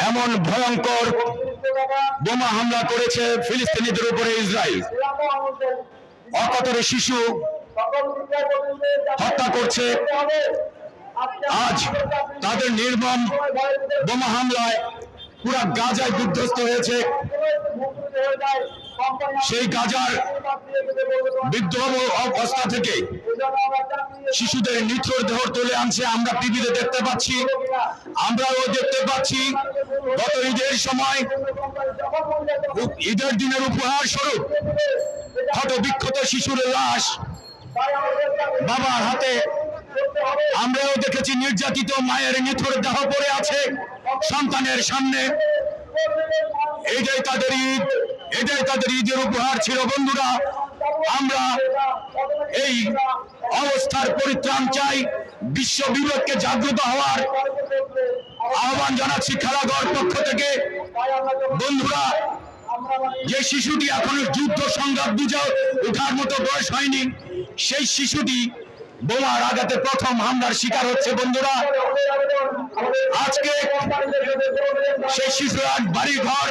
এমন ভয়ঙ্কর বোমা হামলা করেছে ফিলিস্তিনিদের উপরে ইসরায়েল। অকাতরে শিশু হত্যা করছে। আজ তাদের নির্মম বোমা হামলায় পুরা গাজায় বিধ্বস্ত হয়েছে। সেই গাজার বিদ্রোহ অবস্থা থেকে শিশুদের নিথর দেহ তুলে আনছে। আমরা টিভিতে দেখতে পাচ্ছি, আমরাও দেখতে পাচ্ছি। গত ঈদের সময়, ঈদের দিনের উপহার স্বরূপ ক্ষত বিক্ষত শিশুর লাশ বাবার হাতে। আমরাও দেখেছি নির্যাতিত মায়ের নিথর দেহ পড়ে আছে সন্তানের সামনে। এটাই তাদের ঈদ, এটাই তাদের ঈদের উপহার ছিল। বন্ধুরা, আমরা এই অবস্থার পরিত্রাণ চাই। বিশ্ব বিবেককে জাগ্রত হওয়ার আহ্বান জানাচ্ছি খেলাঘর পক্ষ থেকে। বন্ধুরা, যে শিশুটি এখনো যুদ্ধ সংগ্রাম বুঝে ওঠার মতো বয়স হয়নি, সেই শিশুটি বোমার আঘাতে প্রথম হামলার শিকার হচ্ছে। বন্ধুরা, আজকে সেই শিশুরা বাড়ি ঘর,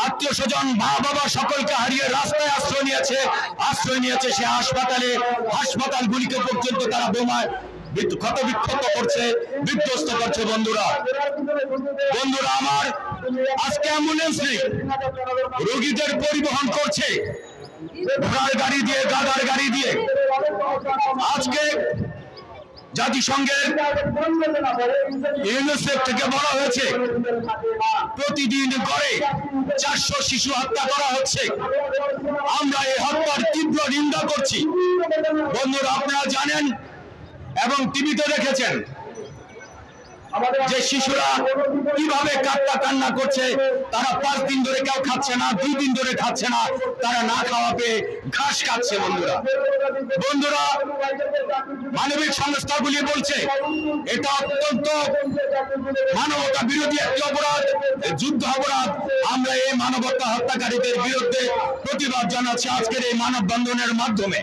আত্মীয় স্বজন, মা বাবা সকলকে হারিয়ে রাস্তায় আশ্রয় নিয়েছে। সে হাসপাতালগুলিকে পর্যন্ত তারা বোমায় ক্ষত বিক্ষত করছে, বিধ্বস্ত করছে। বন্ধুরা আমার, আজকে অ্যাম্বুলেন্স নেই, রোগীদের পরিবহন করছে ঘোড়ার গাড়ি দিয়ে, গাদার গাড়ি দিয়ে। আজকে জাতিসংঘের ইউনিসেফ থেকে বলা হয়েছে প্রতিদিন গড়ে 400 শিশু হত্যা করা হচ্ছে। আমরা এই হত্যার তীব্র নিন্দা করছি। বন্ধুরা, আপনারা জানেন এবং টিভিতে দেখেছেন যে শিশুরা কিভাবে কান্না করছে। তারা 5 দিন ধরে কেউ খাচ্ছে না, 2 দিন ধরে খাচ্ছে না, তারা না খাওয়া পেয়ে ঘাস খাচ্ছে। বন্ধুরা, মানবিক সংস্থাগুলি বলছে এটা অত্যন্ত মানবতা বিরোধী একটি অপরাধ, যুদ্ধ অপরাধ। আমরা এই মানবতা হত্যাকারীদের বিরুদ্ধে প্রতিবাদ জানাচ্ছি আজকের এই মানববন্ধনের মাধ্যমে।